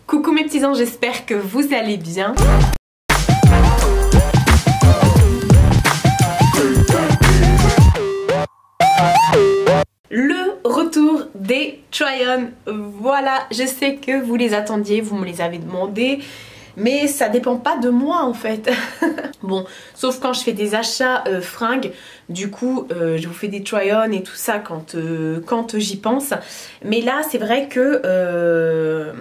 Coucou mes petits anges, j'espère que vous allez bien. Le retour des try-on, voilà, je sais que vous les attendiez, vous me les avez demandé, mais ça dépend pas de moi en fait. Bon, sauf quand je fais des achats fringues, du coup je vous fais des try-on et tout ça quand j'y pense. Mais là c'est vrai que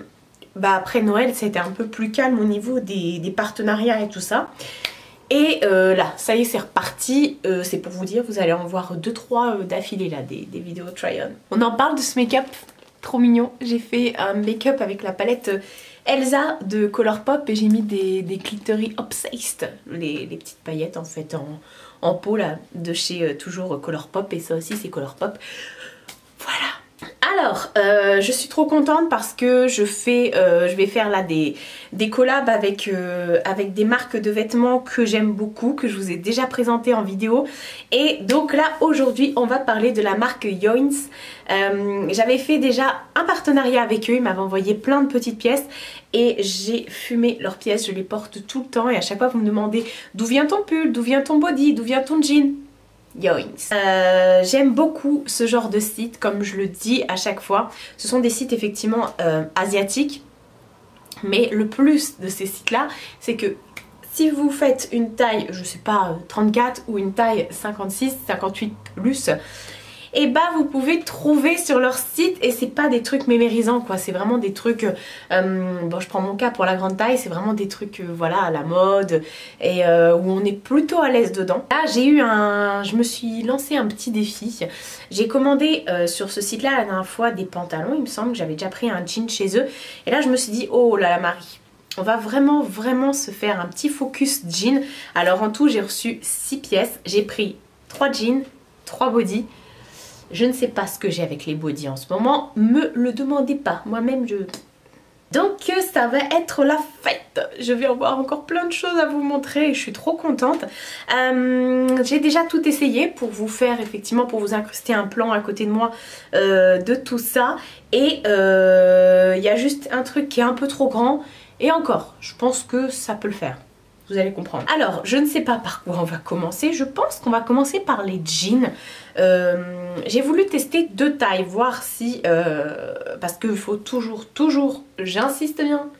après Noël c'était un peu plus calme au niveau des partenariats et tout ça. Et là, ça y est, c'est reparti. C'est pour vous dire, vous allez en voir 2-3 d'affilée là, des vidéos try-on. On en parle de ce make-up, trop mignon. J'ai fait un make-up avec la palette Elsa de Colourpop et j'ai mis des glittery obsessed, les petites paillettes en fait en peau là, de chez toujours Colourpop, et ça aussi c'est Colourpop. Voilà. Alors, je suis trop contente parce que je vais faire là des collabs avec des marques de vêtements que j'aime beaucoup, que je vous ai déjà présenté en vidéo. Et donc là, aujourd'hui, on va parler de la marque Yoins. J'avais fait déjà un partenariat avec eux, ils m'avaient envoyé plein de petites pièces et j'ai fumé leurs pièces, je les porte tout le temps et à chaque fois vous me demandez d'où vient ton pull, d'où vient ton body, d'où vient ton jean. Yoins. J'aime beaucoup ce genre de site, comme je le dis à chaque fois. Ce sont des sites effectivement asiatiques, mais le plus de ces sites là, c'est que si vous faites une taille, je sais pas, 34 ou une taille 56, 58 plus, et bah vous pouvez trouver sur leur site, et c'est pas des trucs mémérisants quoi, c'est vraiment des trucs, bon je prends mon cas pour la grande taille, c'est vraiment des trucs voilà à la mode et où on est plutôt à l'aise dedans. Là je me suis lancé un petit défi, j'ai commandé sur ce site là la dernière fois des pantalons, il me semble que j'avais déjà pris un jean chez eux, et là je me suis dit oh là là Marie, on va vraiment se faire un petit focus jean. Alors en tout j'ai reçu 6 pièces, j'ai pris 3 jeans, 3 bodys. Je ne sais pas ce que j'ai avec les bodys en ce moment, me le demandez pas, moi-même je... Donc ça va être la fête, je vais avoir encore plein de choses à vous montrer et je suis trop contente. J'ai déjà tout essayé pour vous faire effectivement, pour vous incruster un plan à côté de moi de tout ça. Et il y a juste un truc qui est un peu trop grand et encore, je pense que ça peut le faire. Vous allez comprendre. Alors, je ne sais pas par quoi on va commencer. Je pense qu'on va commencer par les jeans. J'ai voulu tester 2 tailles, voir si... parce qu'il faut toujours, j'insiste bien,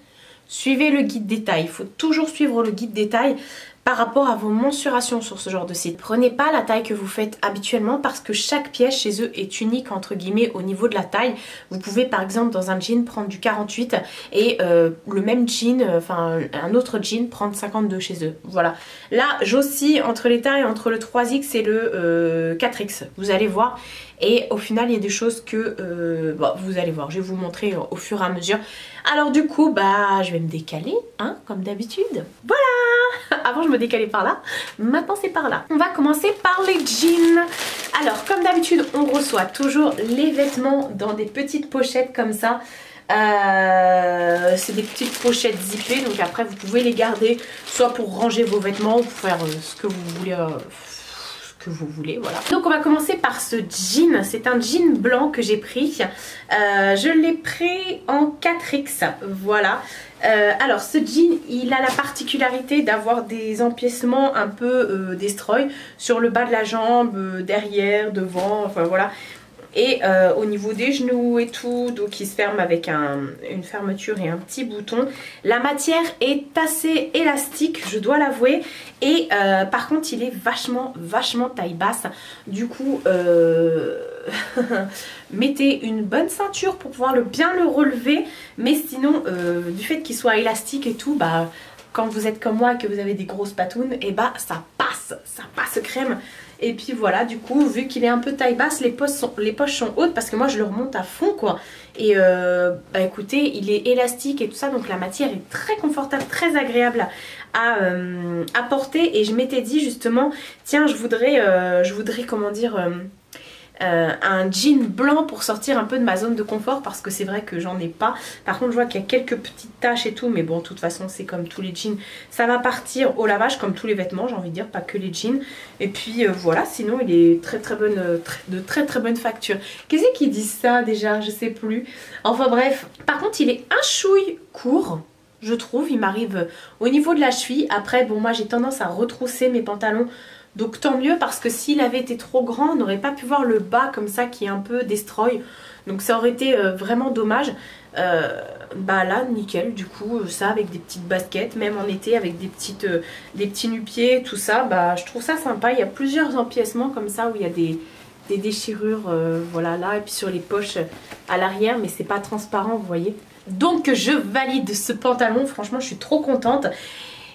suivez le guide des tailles. Il faut toujours suivre le guide des tailles par rapport à vos mensurations sur ce genre de site. Prenez pas la taille que vous faites habituellement parce que chaque pièce chez eux est unique entre guillemets au niveau de la taille. Vous pouvez par exemple dans un jean prendre du 48 et le même jean, enfin un autre jean prendre 52 chez eux. Voilà. Là j'oscille entre les tailles, entre le 3X et le 4X. Vous allez voir. Et au final il y a des choses que bon, vous allez voir, je vais vous montrer au fur et à mesure. Alors du coup bah je vais me décaler hein, comme d'habitude. Voilà. Avant je me décalais par là, maintenant c'est par là. On va commencer par les jeans. Alors comme d'habitude on reçoit toujours les vêtements dans des petites pochettes comme ça. C'est des petites pochettes zippées, donc après vous pouvez les garder soit pour ranger vos vêtements ou pour faire ce que vous voulez, voilà. Donc on va commencer par ce jean, c'est un jean blanc que j'ai pris, je l'ai pris en 4X, voilà. Alors ce jean il a la particularité d'avoir des empiècements un peu destroy sur le bas de la jambe, derrière, devant, enfin voilà. Et au niveau des genoux et tout, donc il se ferme avec une fermeture et un petit bouton. La matière est assez élastique, je dois l'avouer. Et par contre il est vachement taille basse. Du coup mettez une bonne ceinture pour pouvoir bien le relever. Mais sinon du fait qu'il soit élastique et tout, bah quand vous êtes comme moi et que vous avez des grosses patounes, et bah ça passe crème. Et puis voilà, du coup vu qu'il est un peu taille basse, les poches sont hautes parce que moi je le remonte à fond quoi. Et bah écoutez, il est élastique et tout ça, donc la matière est très confortable, très agréable à porter. Et je m'étais dit justement, tiens je voudrais comment dire, un jean blanc pour sortir un peu de ma zone de confort parce que c'est vrai que j'en ai pas. Par contre je vois qu'il y a quelques petites taches et tout, mais bon de toute façon c'est comme tous les jeans, ça va partir au lavage comme tous les vêtements, j'ai envie de dire, pas que les jeans. Et puis voilà, sinon il est de très bonne facture. Qu'est-ce qui dit ça déjà, je sais plus. Enfin bref, par contre il est un chouille court, je trouve, il m'arrive au niveau de la cheville. Après bon, moi j'ai tendance à retrousser mes pantalons, donc tant mieux, parce que s'il avait été trop grand on n'aurait pas pu voir le bas comme ça qui est un peu destroy, donc ça aurait été vraiment dommage. Bah là nickel, du coup ça avec des petites baskets, même en été avec des petits nu-pieds, tout ça, bah je trouve ça sympa. Il y a plusieurs empiècements comme ça où il y a des déchirures, voilà là, et puis sur les poches à l'arrière, mais c'est pas transparent, vous voyez. Donc je valide ce pantalon, franchement je suis trop contente.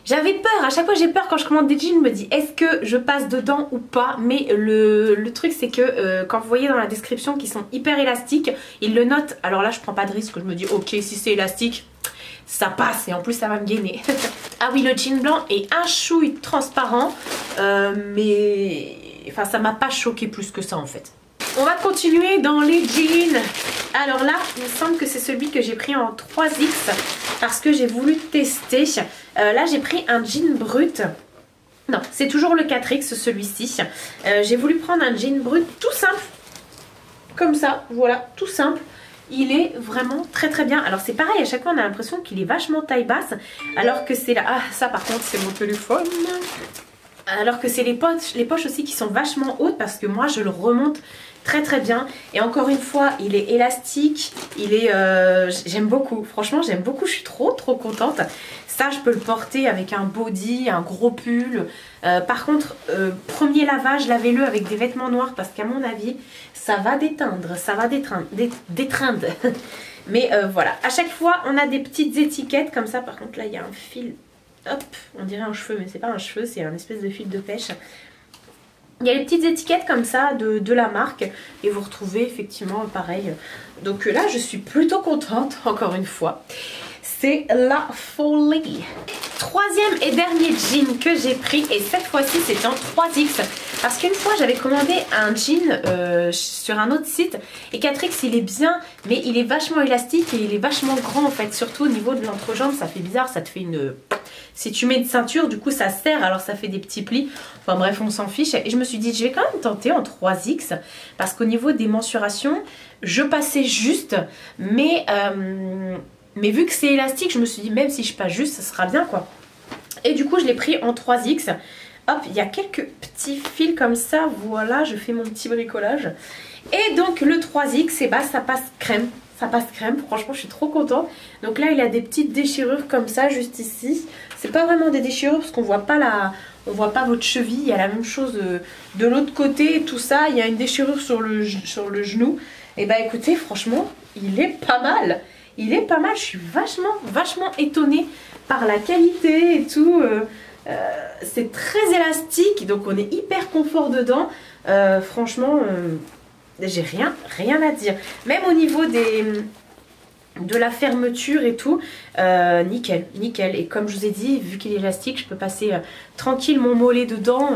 J'avais peur, à chaque fois j'ai peur quand je commande des jeans, je me dis est-ce que je passe dedans ou pas. Mais le truc c'est que quand vous voyez dans la description qu'ils sont hyper élastiques, ils le notent. Alors là je prends pas de risque, je me dis ok, si c'est élastique ça passe, et en plus ça va me gainer. Ah oui, le jean blanc est un chouille transparent, mais enfin ça m'a pas choqué plus que ça en fait. On va continuer dans les jeans. Alors là, il me semble que c'est celui que j'ai pris en 3X parce que j'ai voulu tester. Là, j'ai pris un jean brut. Non, c'est toujours le 4X celui-ci. J'ai voulu prendre un jean brut tout simple. Comme ça, voilà, tout simple. Il est vraiment très bien. Alors c'est pareil, à chaque fois on a l'impression qu'il est vachement taille basse. Alors que c'est là... Ah, ça par contre c'est mon téléphone. Alors que c'est les poches aussi qui sont vachement hautes parce que moi je le remonte très bien. Et encore une fois, il est élastique, il est... j'aime beaucoup, franchement j'aime beaucoup, je suis trop contente. Ça je peux le porter avec un body, un gros pull. Par contre, premier lavage, lavez-le avec des vêtements noirs parce qu'à mon avis, ça va déteindre, ça va détreindre. Mais voilà, à chaque fois on a des petites étiquettes comme ça. Par contre là il y a un fil, hop, on dirait un cheveu, mais c'est pas un cheveu, c'est un espèce de fil de pêche. Il y a les petites étiquettes comme ça de la marque et vous retrouvez effectivement pareil. Donc là je suis plutôt contente, encore une fois. C'est la folie. Troisième et dernier jean que j'ai pris, et cette fois-ci c'est en 3X. Parce qu'une fois j'avais commandé un jean sur un autre site et 4X il est bien, mais il est vachement élastique et il est vachement grand en fait. Surtout au niveau de l'entrejambe, ça fait bizarre, ça te fait une... Si tu mets une ceinture, du coup ça serre, alors ça fait des petits plis. Enfin bref, on s'en fiche. Et je me suis dit, je vais quand même tenter en 3X. Parce qu'au niveau des mensurations, je passais juste. Mais vu que c'est élastique, je me suis dit, même si je passe juste, ça sera bien quoi. Et du coup, je l'ai pris en 3X. Hop, il y a quelques petits fils comme ça. Voilà, je fais mon petit bricolage. Et donc le 3X, et bah, ça passe crème. Ça passe crème, franchement je suis trop contente. Donc là il a des petites déchirures comme ça juste ici. C'est pas vraiment des déchirures parce qu'on voit pas votre cheville. Il y a la même chose de l'autre côté et tout ça. Il y a une déchirure sur le genou. Et bah écoutez, franchement il est pas mal. Il est pas mal, je suis vachement étonnée par la qualité et tout. C'est très élastique, donc on est hyper confort dedans. Franchement... j'ai rien à dire. Même au niveau de la fermeture et tout, nickel. Et comme je vous ai dit, vu qu'il est élastique, je peux passer tranquille mon mollet dedans.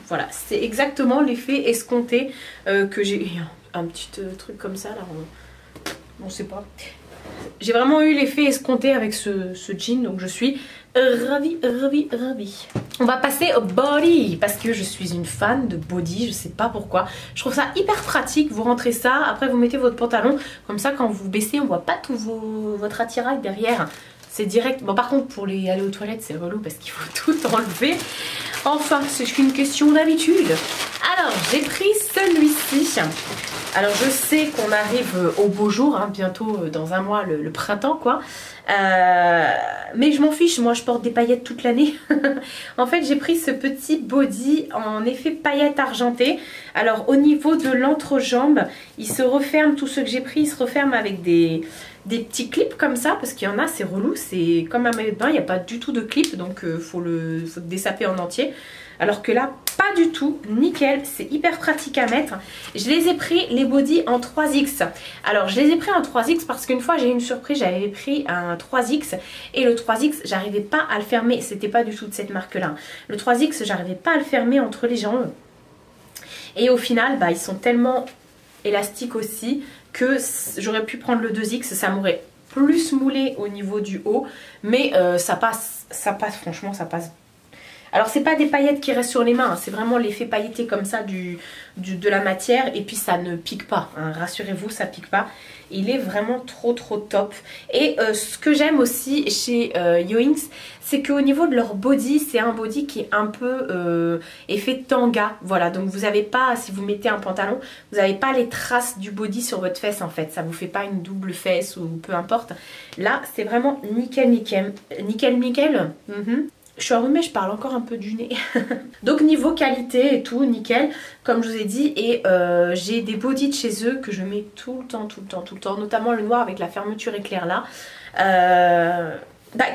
Voilà, c'est exactement l'effet escompté que j'ai. Un petit truc comme ça là, on sait pas. J'ai vraiment eu l'effet escompté avec ce jean, donc je suis ravie. On va passer au body parce que je suis une fan de body, je sais pas pourquoi. Je trouve ça hyper pratique, vous rentrez ça, après vous mettez votre pantalon, comme ça quand vous baissez on voit pas tout votre attirail derrière. C'est direct. Bon par contre pour aller aux toilettes c'est relou parce qu'il faut tout enlever. Enfin c'est qu'une question d'habitude. Alors j'ai pris celui-ci. Alors je sais qu'on arrive au beau jour, hein, bientôt dans un mois le printemps quoi. Mais je m'en fiche, moi je porte des paillettes toute l'année. En fait j'ai pris ce petit body en effet paillettes argentées. Alors au niveau de l'entrejambe, il se referme, tout ce que j'ai pris il se referme avec des petits clips comme ça. Parce qu'il y en a, c'est relou, c'est comme un maillot de bain, il n'y a pas du tout de clip. Donc faut le dessaper en entier. Alors que là, pas du tout, nickel, c'est hyper pratique à mettre. Je les ai pris les bodys en 3X. Alors je les ai pris en 3X parce qu'une fois j'ai eu une surprise, j'avais pris un 3X et le 3X j'arrivais pas à le fermer, c'était pas du tout de cette marque là. Le 3X j'arrivais pas à le fermer entre les jambes. Et au final, bah, ils sont tellement élastiques aussi que j'aurais pu prendre le 2X, ça m'aurait plus moulé au niveau du haut, mais ça passe, franchement ça passe. Alors c'est pas des paillettes qui restent sur les mains, hein, c'est vraiment l'effet pailleté comme ça de la matière, et puis ça ne pique pas, hein, rassurez-vous, ça pique pas. Il est vraiment trop top. Et ce que j'aime aussi chez Yoinks, c'est qu'au niveau de leur body, c'est un body qui est un peu effet tanga. Voilà, donc vous n'avez pas, si vous mettez un pantalon, vous n'avez pas les traces du body sur votre fesse en fait. Ça vous fait pas une double fesse ou peu importe. Là, c'est vraiment nickel. Je suis enrhumée, je parle encore un peu du nez. Donc niveau qualité et tout, nickel, comme je vous ai dit. Et j'ai des bodys de chez eux que je mets tout le temps. Notamment le noir avec la fermeture éclair là.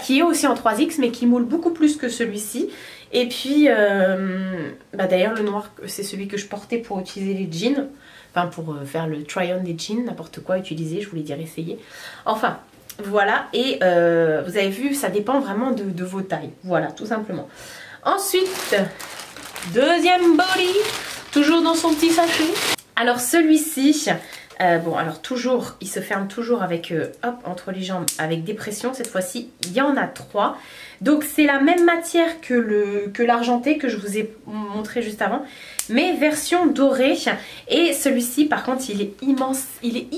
Qui est aussi en 3X mais qui moule beaucoup plus que celui-ci. Et puis, d'ailleurs le noir, c'est celui que je portais pour utiliser les jeans. Enfin pour faire le try-on des jeans, n'importe quoi utiliser, je voulais dire essayer. Enfin... Voilà, et vous avez vu, ça dépend vraiment de vos tailles. Voilà, tout simplement. Ensuite, deuxième body, toujours dans son petit sachet. Alors celui-ci, bon alors toujours, il se ferme toujours avec, hop, entre les jambes, avec des pressions. Cette fois-ci, il y en a 3. Donc c'est la même matière que l'argenté que je vous ai montré juste avant, mais version dorée. Et celui-ci, par contre, il est immense. Il est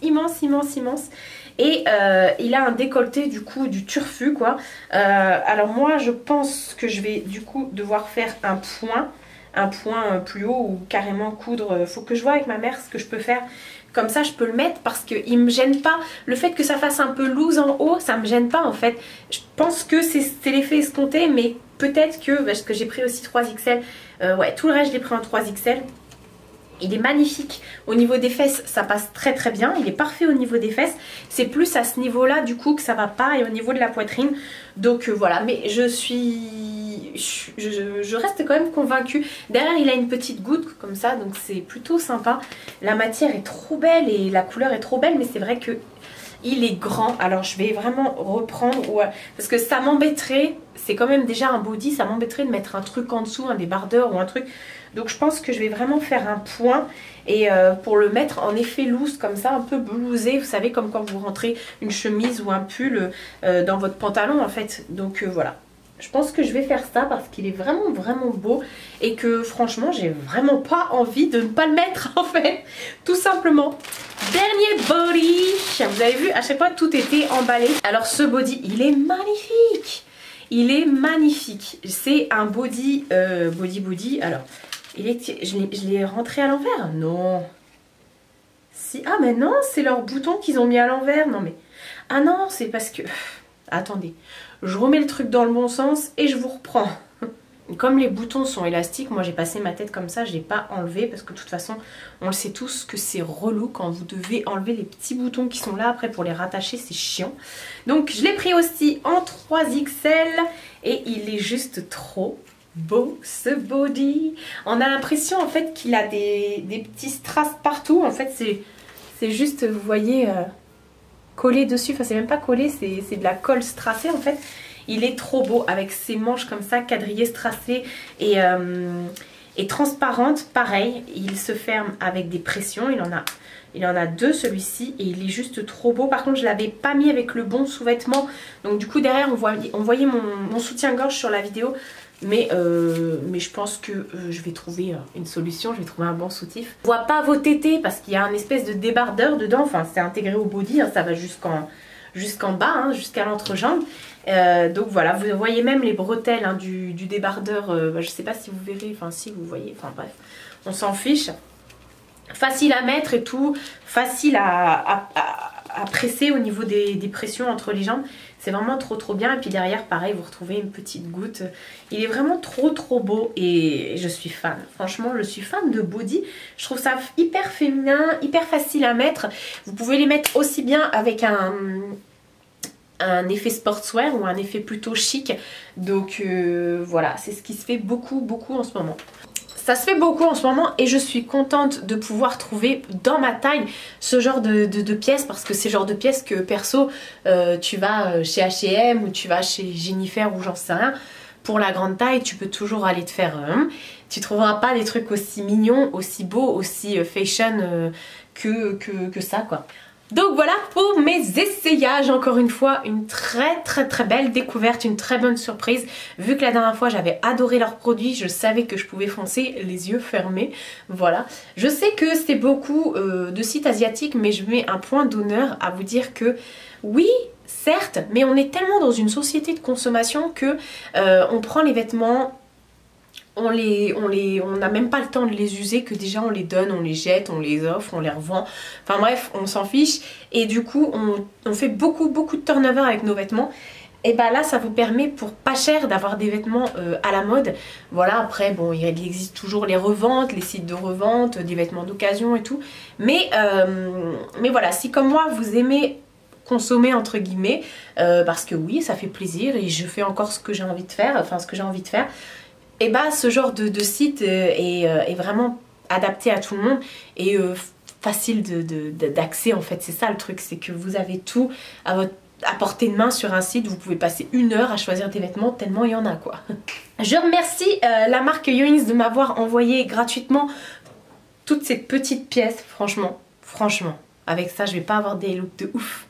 immense. Et il a un décolleté du coup du turfu quoi. Alors moi je pense que je vais du coup devoir faire un point plus haut ou carrément coudre. Faut que je vois avec ma mère ce que je peux faire. Comme ça je peux le mettre parce qu'il me gêne pas. Le fait que ça fasse un peu loose en haut, ça me gêne pas en fait. Je pense que c'est l'effet escompté, mais peut-être que, parce que j'ai pris aussi 3XL. Ouais, tout le reste je l'ai pris en 3XL. Il est magnifique au niveau des fesses, ça passe très bien, il est parfait au niveau des fesses. C'est plus à ce niveau là du coup que ça va pas, et au niveau de la poitrine. Donc voilà, mais je reste quand même convaincue. Derrière il a une petite goutte comme ça, donc c'est plutôt sympa. La matière est trop belle et la couleur est trop belle, mais c'est vrai que il est grand. Alors je vais vraiment reprendre, ouais, parce que ça m'embêterait, c'est quand même déjà un body, ça m'embêterait de mettre un truc en dessous, un débardeur ou un truc. Donc je pense que je vais vraiment faire un point, et pour le mettre en effet loose comme ça, un peu blousé, vous savez, comme quand vous rentrez une chemise ou un pull dans votre pantalon en fait. Donc voilà, je pense que je vais faire ça parce qu'il est vraiment beau, et que franchement j'ai vraiment pas envie de ne pas le mettre en fait, tout simplement. Dernier body, vous avez vu, à chaque fois tout était emballé. Alors ce body, il est magnifique. Il est magnifique. C'est un body, body. Alors, je l'ai rentré à l'envers. Non. Si, ah mais non, c'est leur bouton qu'ils ont mis à l'envers. Non mais, ah non, c'est parce que... Attendez, je remets le truc dans le bon sens et je vous reprends. Comme les boutons sont élastiques, moi j'ai passé ma tête comme ça, je ne l'ai pas enlevé parce que de toute façon, on le sait tous que c'est relou quand vous devez enlever les petits boutons qui sont là après pour les rattacher, c'est chiant. Donc je l'ai pris aussi en 3XL et il est juste trop beau ce body. On a l'impression en fait qu'il a des petits strass partout, en fait c'est juste, vous voyez, collé dessus, enfin c'est même pas collé, c'est de la colle strassée en fait. Il est trop beau avec ses manches comme ça, quadrillées, strassées et transparentes. Pareil, il se ferme avec des pressions. Il en a 2 celui-ci et il est juste trop beau. Par contre, je ne l'avais pas mis avec le bon sous-vêtement. Donc du coup, derrière, on voyait mon soutien-gorge sur la vidéo. Mais je pense que je vais trouver une solution, je vais trouver un bon soutif. On ne voit pas vos tétés parce qu'il y a un espèce de débardeur dedans. Enfin, c'est intégré au body, hein, ça va jusqu'en bas, hein, jusqu'à l'entrejambe. Donc voilà, vous voyez même les bretelles hein, du débardeur, je sais pas si vous verrez, enfin si vous voyez, enfin bref, on s'en fiche. Facile à mettre et tout, facile à presser au niveau des pressions entre les jambes. C'est vraiment trop bien. Et puis derrière pareil, vous retrouvez une petite goutte. Il est vraiment trop beau et je suis fan. Franchement, je suis fan de body. Je trouve ça hyper féminin, hyper facile à mettre. Vous pouvez les mettre aussi bien avec un effet sportswear ou un effet plutôt chic. Donc voilà, c'est ce qui se fait beaucoup en ce moment. Ça se fait beaucoup en ce moment et je suis contente de pouvoir trouver dans ma taille ce genre de pièces, parce que c'est le genre de pièces que perso tu vas chez H&M ou tu vas chez Jennifer ou j'en sais rien. Pour la grande taille, tu peux toujours aller te faire tu trouveras pas des trucs aussi mignons, aussi beaux, aussi fashion que ça quoi. Donc voilà pour mes essayages, encore une fois une très belle découverte, une très bonne surprise. Vu que la dernière fois j'avais adoré leurs produits, je savais que je pouvais foncer les yeux fermés. Voilà, je sais que c'est beaucoup de sites asiatiques, mais je mets un point d'honneur à vous dire que oui, certes, mais on est tellement dans une société de consommation que on prend les vêtements, on n'a même pas le temps de les user, que déjà on les donne, on les jette, on les offre, on les revend, enfin bref, on s'en fiche, et du coup on fait beaucoup de turnover avec nos vêtements. Et bah là ça vous permet pour pas cher d'avoir des vêtements à la mode. Voilà, après bon, il existe toujours les reventes, les sites de revente, des vêtements d'occasion et tout, mais voilà, si comme moi vous aimez consommer entre guillemets, parce que oui ça fait plaisir et je fais encore ce que j'ai envie de faire, et bah ce genre de site est vraiment adapté à tout le monde et facile d'accès en fait. C'est ça le truc, c'est que vous avez tout à portée de main sur un site. Vous pouvez passer 1 heure à choisir des vêtements tellement il y en a quoi. Je remercie la marque Yoings de m'avoir envoyé gratuitement toutes ces petites pièces. Franchement, avec ça je vais pas avoir des looks de ouf.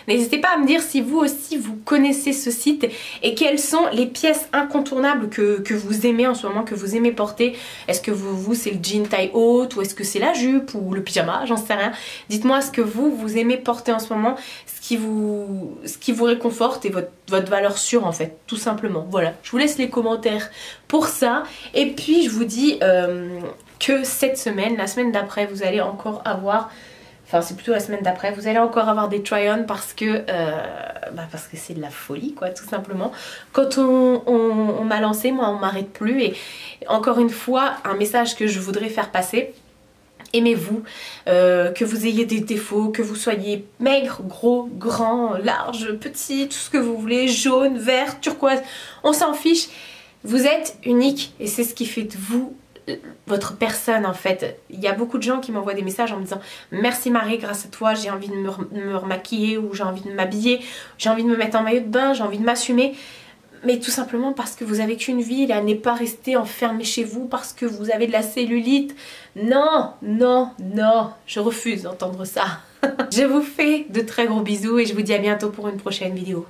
N'hésitez pas à me dire si vous aussi vous connaissez ce site et quelles sont les pièces incontournables que vous aimez en ce moment, que vous aimez porter. Est-ce que vous c'est le jean taille haute, ou est-ce que c'est la jupe ou le pyjama, j'en sais rien. Dites-moi ce que vous aimez porter en ce moment, ce qui vous réconforte et votre valeur sûre en fait, tout simplement. Voilà, je vous laisse les commentaires pour ça. Et puis je vous dis que cette semaine, la semaine d'après, vous allez encore avoir... Enfin c'est plutôt la semaine d'après, vous allez encore avoir des try-on parce que c'est de la folie quoi, tout simplement. Quand on m'a lancé, moi on m'arrête plus. Et encore une fois, un message que je voudrais faire passer: aimez-vous, que vous ayez des défauts, que vous soyez maigre, gros, grand, large, petit, tout ce que vous voulez, jaune, vert, turquoise, on s'en fiche. Vous êtes unique et c'est ce qui fait de vous votre personne en fait. Il y a beaucoup de gens qui m'envoient des messages en me disant merci Marie, grâce à toi j'ai envie de me remaquiller, ou j'ai envie de m'habiller, j'ai envie de me mettre en maillot de bain, j'ai envie de m'assumer. Mais tout simplement parce que vous avez qu'une vie, là, n'est pas rester enfermé chez vous parce que vous avez de la cellulite. Non, je refuse d'entendre ça. Je vous fais de très gros bisous et je vous dis à bientôt pour une prochaine vidéo.